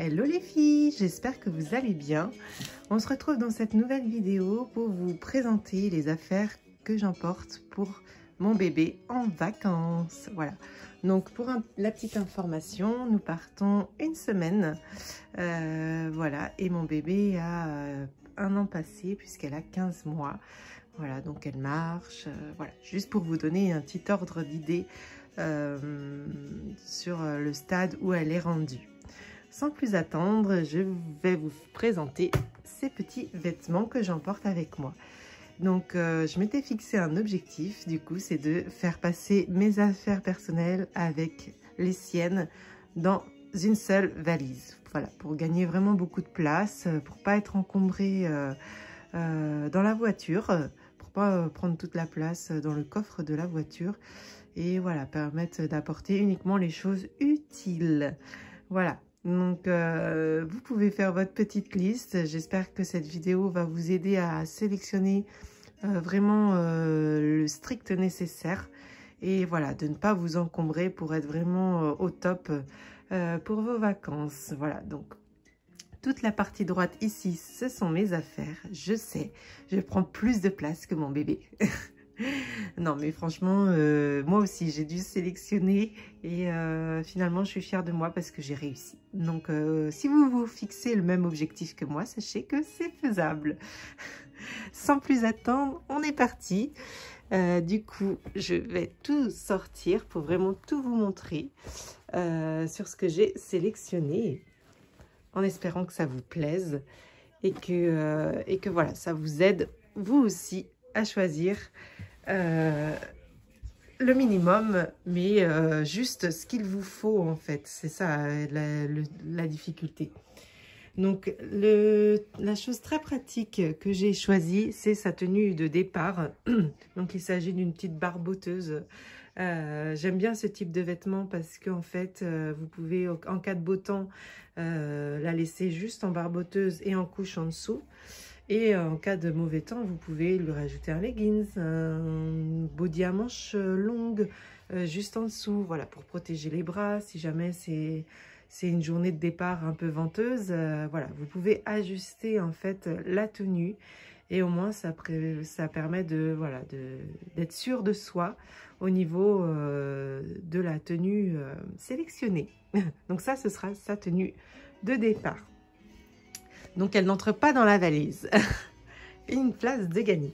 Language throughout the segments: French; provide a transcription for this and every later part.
Hello les filles, j'espère que vous allez bien. On se retrouve dans cette nouvelle vidéo pour vous présenter les affaires que j'emporte pour mon bébé en vacances. Voilà, donc pour la petite information, nous partons une semaine. Voilà, et mon bébé a un an passé puisqu'elle a 15 mois. Voilà, donc elle marche. Voilà, juste pour vous donner un petit ordre d'idée sur le stade où elle est rendue. Sans plus attendre, je vais vous présenter ces petits vêtements que j'emporte avec moi. Donc, je m'étais fixé un objectif, du coup, c'est de faire passer mes affaires personnelles avec les siennes dans une seule valise. Voilà, pour gagner vraiment beaucoup de place, pour pas être encombré dans la voiture, pour pas prendre toute la place dans le coffre de la voiture. Et voilà, permettre d'apporter uniquement les choses utiles. Voilà. Donc, vous pouvez faire votre petite liste. J'espère que cette vidéo va vous aider à sélectionner vraiment le strict nécessaire. Et voilà, de ne pas vous encombrer pour être vraiment au top pour vos vacances. Voilà, donc toute la partie droite ici, ce sont mes affaires. Je sais, je prends plus de place que mon bébé. Non mais franchement, moi aussi j'ai dû sélectionner et finalement je suis fière de moi parce que j'ai réussi. Donc si vous vous fixez le même objectif que moi, sachez que c'est faisable. Sans plus attendre, on est parti. Du coup, je vais tout sortir pour vraiment tout vous montrer sur ce que j'ai sélectionné, en espérant que ça vous plaise et que voilà, ça vous aide vous aussi à choisir le minimum, mais juste ce qu'il vous faut en fait. C'est ça la difficulté. Donc la chose très pratique que j'ai choisie, c'est sa tenue de départ. Donc il s'agit d'une petite barboteuse. J'aime bien ce type de vêtements parce qu'en fait vous pouvez en cas de beau temps la laisser juste en barboteuse et en couche en dessous. Et en cas de mauvais temps, vous pouvez lui rajouter un leggings, un body à manches longues juste en dessous, voilà, pour protéger les bras. Si jamais c'est une journée de départ un peu venteuse, voilà, vous pouvez ajuster en fait la tenue et au moins ça permet de voilà d'être sûr de soi au niveau de la tenue sélectionnée. Donc ça, ce sera sa tenue de départ. Donc, elle n'entre pas dans la valise. Une place de gagner.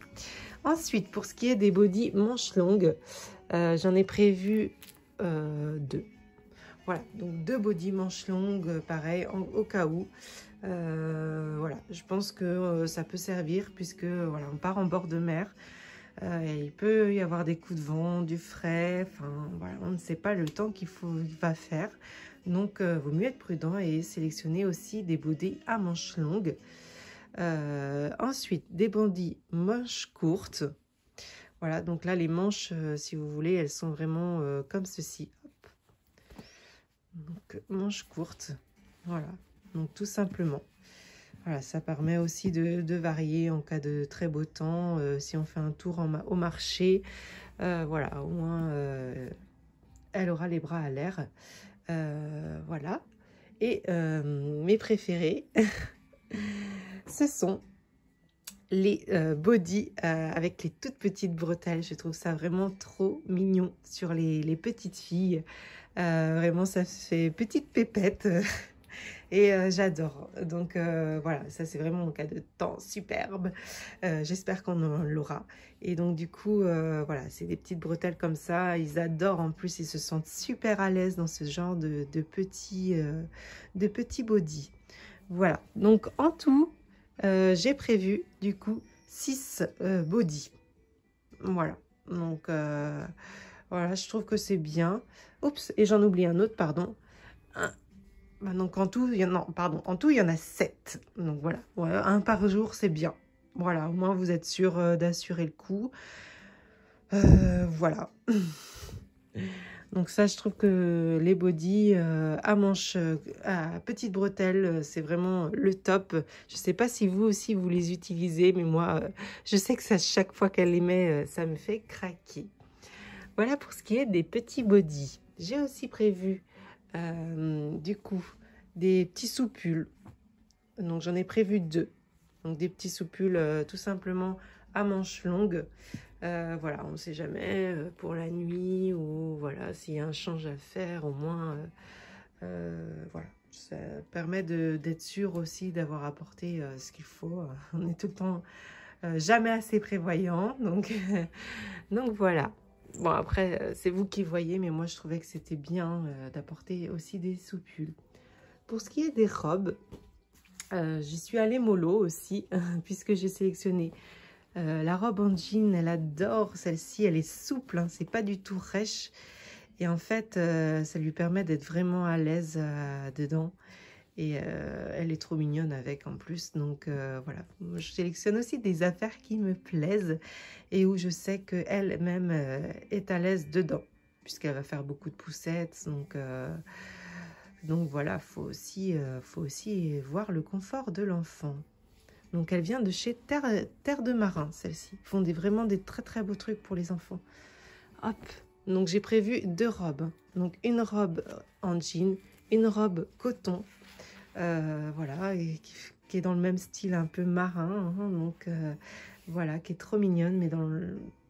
Ensuite, pour ce qui est des bodys manches longues, j'en ai prévu deux. Voilà, donc deux bodys manches longues, pareil, au cas où. Voilà, je pense que ça peut servir puisque voilà, on part en bord de mer. Il peut y avoir des coups de vent, du frais, enfin voilà, on ne sait pas le temps qu'il va faire. Donc, vaut mieux être prudent et sélectionner aussi des bodys à manches longues. Ensuite, des bodys manches courtes. Voilà, donc là, les manches, si vous voulez, elles sont vraiment comme ceci. Hop. Donc, manches courtes. Voilà, donc tout simplement. Voilà, ça permet aussi de varier en cas de très beau temps. Si on fait un tour au marché, voilà, au moins, elle aura les bras à l'air. Voilà, et mes préférés ce sont les bodys avec les toutes petites bretelles. Je trouve ça vraiment trop mignon sur les petites filles. Vraiment, ça fait petite pépette et j'adore. Donc voilà, ça c'est vraiment mon cas de temps superbe. J'espère qu'on l'aura. Et donc du coup, voilà, c'est des petites bretelles comme ça. Ils adorent, en plus, ils se sentent super à l'aise dans ce genre de petits bodys. Voilà, donc en tout, j'ai prévu du coup 6 bodys. Voilà, donc voilà, je trouve que c'est bien. Oups, et j'en oublie un autre, pardon. Donc en tout, il y en a 7. Donc voilà, un par jour, c'est bien. Voilà, au moins vous êtes sûr d'assurer le coup. Voilà. Donc ça, je trouve que les bodys à manches, à petites bretelles, c'est vraiment le top. Je ne sais pas si vous aussi, vous les utilisez, mais moi, je sais que ça, chaque fois qu'elle les met, ça me fait craquer. Voilà pour ce qui est des petits bodys. J'ai aussi prévu, du coup, des petits soupules. Donc j'en ai prévu 2. Donc des petits soupules tout simplement à manches longues. Voilà, on ne sait jamais pour la nuit ou voilà, s'il y a un change à faire, au moins voilà. Ça permet d'être sûr aussi d'avoir apporté ce qu'il faut. On est tout le temps jamais assez prévoyant. Donc, donc voilà. Bon, après, c'est vous qui voyez, mais moi, je trouvais que c'était bien d'apporter aussi des soupules. Pour ce qui est des robes, j'y suis allée mollo aussi, puisque j'ai sélectionné la robe en jean. Elle adore celle-ci, elle est souple, hein, c'est pas du tout rêche. Et en fait, ça lui permet d'être vraiment à l'aise dedans. Et elle est trop mignonne avec en plus. Donc voilà, je sélectionne aussi des affaires qui me plaisent et où je sais qu'elle-même est à l'aise dedans. Puisqu'elle va faire beaucoup de poussettes. Donc voilà, faut aussi voir le confort de l'enfant. Donc elle vient de chez Terre de Marin, celle-ci. Ils font vraiment des très très beaux trucs pour les enfants. Hop, donc j'ai prévu 2 robes. Donc une robe en jean, une robe coton. Voilà, et qui est dans le même style un peu marin. Hein, donc voilà, qui est trop mignonne, mais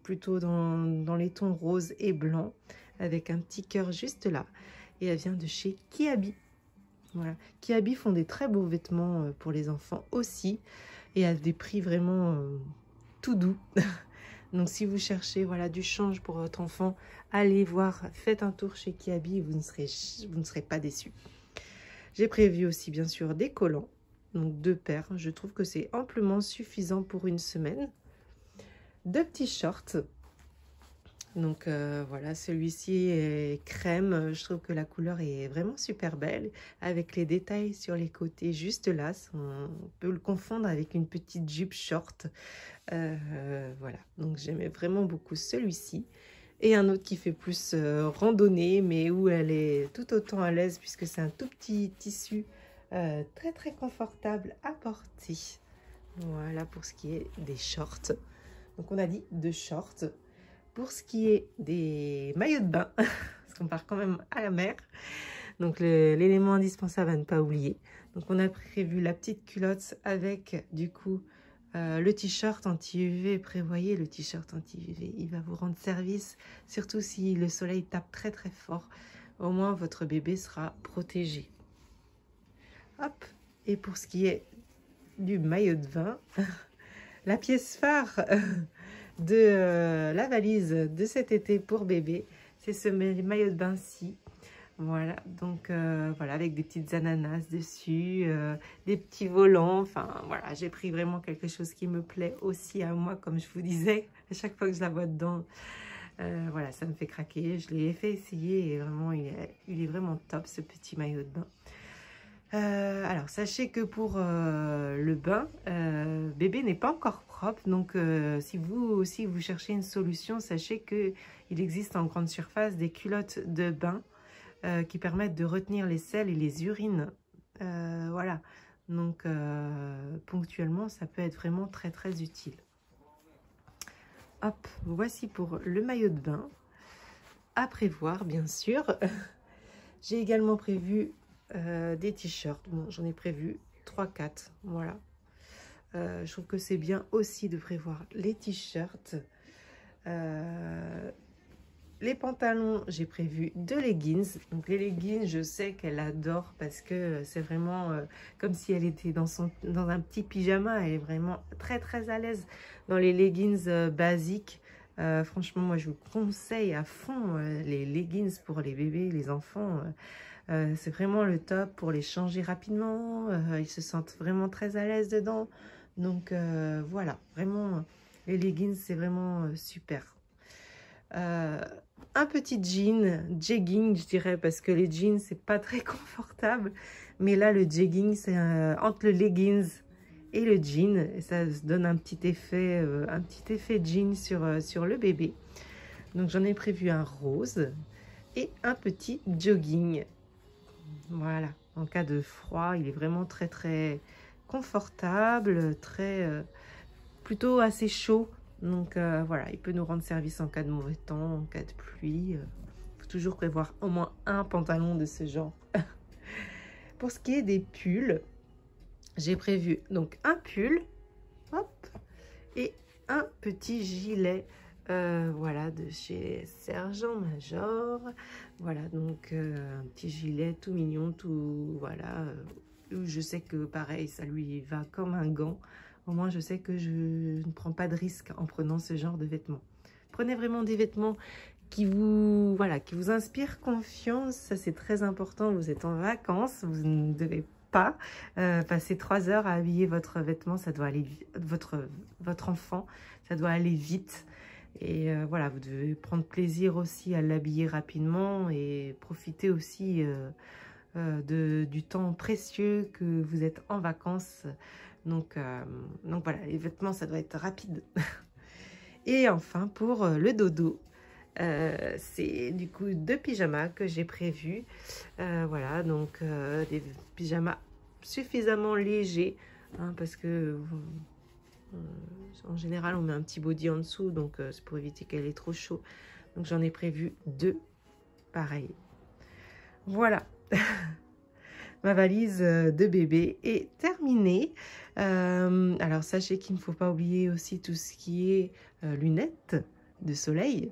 plutôt dans les tons roses et blancs, avec un petit cœur juste là. Et elle vient de chez Kiabi. Voilà. Kiabi font des très beaux vêtements pour les enfants aussi, et à des prix vraiment tout doux. Donc si vous cherchez voilà, du change pour votre enfant, allez voir, faites un tour chez Kiabi, vous ne serez pas déçus. J'ai prévu aussi bien sûr des collants, donc 2 paires. Je trouve que c'est amplement suffisant pour une semaine. 2 petits shorts. Donc voilà, celui-ci est crème. Je trouve que la couleur est vraiment super belle, avec les détails sur les côtés juste là. On peut le confondre avec une petite jupe short. Voilà, donc j'aimais vraiment beaucoup celui-ci. Et un autre qui fait plus randonnée, mais où elle est tout autant à l'aise, puisque c'est un tout petit tissu très très confortable à porter. Voilà pour ce qui est des shorts. Donc on a dit 2 shorts. Pour ce qui est des maillots de bain, parce qu'on part quand même à la mer, donc l'élément indispensable à ne pas oublier. Donc on a prévu la petite culotte avec du coup le t-shirt anti-UV. Prévoyez le t-shirt anti-UV, il va vous rendre service, surtout si le soleil tape très très fort. Au moins votre bébé sera protégé. Hop, et pour ce qui est du maillot de bain, la pièce phare de la valise de cet été pour bébé, c'est ce maillot de bain-ci. Voilà, donc voilà, avec des petites ananas dessus, des petits volants. Enfin voilà, j'ai pris vraiment quelque chose qui me plaît aussi à moi, comme je vous disais, à chaque fois que je la vois dedans. Voilà, ça me fait craquer. Je l'ai fait essayer et vraiment, il est vraiment top ce petit maillot de bain. Alors, sachez que pour le bain, bébé n'est pas encore propre. Donc, si vous aussi vous cherchez une solution, sachez qu'il existe en grande surface des culottes de bain qui permettent de retenir les selles et les urines. Voilà, donc ponctuellement, ça peut être vraiment très très utile. Hop, voici pour le maillot de bain. À prévoir, bien sûr. J'ai également prévu des t-shirts. Bon, j'en ai prévu 3-4. Voilà. Je trouve que c'est bien aussi de prévoir les t-shirts. Les pantalons, j'ai prévu 2 leggings. Donc les leggings, je sais qu'elle adore parce que c'est vraiment comme si elle était dans un petit pyjama. Elle est vraiment très très à l'aise dans les leggings basiques. Franchement, moi je vous conseille à fond les leggings pour les bébés, les enfants. C'est vraiment le top pour les changer rapidement. Ils se sentent vraiment très à l'aise dedans. Donc voilà, vraiment les leggings c'est vraiment super. Un petit jean, jegging je dirais, parce que les jeans c'est pas très confortable, mais là le jegging c'est entre le leggings et le jean, et ça donne un petit effet jean sur le bébé. Donc j'en ai prévu un rose et un petit jogging. Voilà, en cas de froid, il est vraiment très très confortable, plutôt assez chaud. Donc voilà, il peut nous rendre service en cas de mauvais temps, en cas de pluie. Il faut toujours prévoir au moins un pantalon de ce genre. Pour ce qui est des pulls, j'ai prévu donc un pull, hop, et un petit gilet, voilà, de chez Sergent Major. Voilà, donc un petit gilet tout mignon, tout, voilà, je sais que pareil, ça lui va comme un gant. Au moins, je sais que je ne prends pas de risque en prenant ce genre de vêtements. Prenez vraiment des vêtements qui vous, voilà, qui vous inspirent confiance. Ça, c'est très important. Vous êtes en vacances, vous ne devez pas passer 3 heures à habiller votre vêtement. Ça doit aller, votre enfant, ça doit aller vite. Et voilà, vous devez prendre plaisir aussi à l'habiller rapidement et profiter aussi du temps précieux que vous êtes en vacances. Donc voilà, les vêtements, ça doit être rapide. Et enfin, pour le dodo, c'est du coup 2 pyjamas que j'ai prévus. Voilà, donc des pyjamas suffisamment légers, hein, parce que en général, on met un petit body en dessous, donc c'est pour éviter qu'elle ait trop chaud. Donc j'en ai prévu 2, pareil. Voilà. Ma valise de bébé est terminée. Alors, sachez qu'il ne faut pas oublier aussi tout ce qui est lunettes de soleil.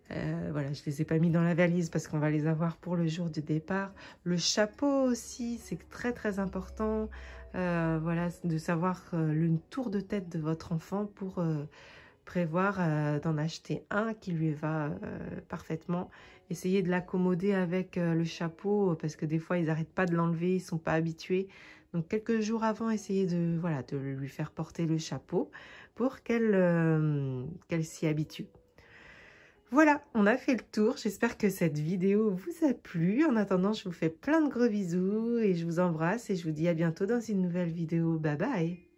Voilà, je ne les ai pas mis dans la valise parce qu'on va les avoir pour le jour du départ. Le chapeau aussi, c'est très très important. Voilà, de savoir le tour de tête de votre enfant pour prévoir d'en acheter un qui lui va parfaitement. Essayez de l'accommoder avec le chapeau parce que des fois ils n'arrêtent pas de l'enlever, ils ne sont pas habitués. Donc quelques jours avant, essayez de, voilà, de lui faire porter le chapeau pour qu'elle s'y habitue. Voilà, on a fait le tour. J'espère que cette vidéo vous a plu. En attendant, je vous fais plein de gros bisous et je vous embrasse et je vous dis à bientôt dans une nouvelle vidéo. Bye bye!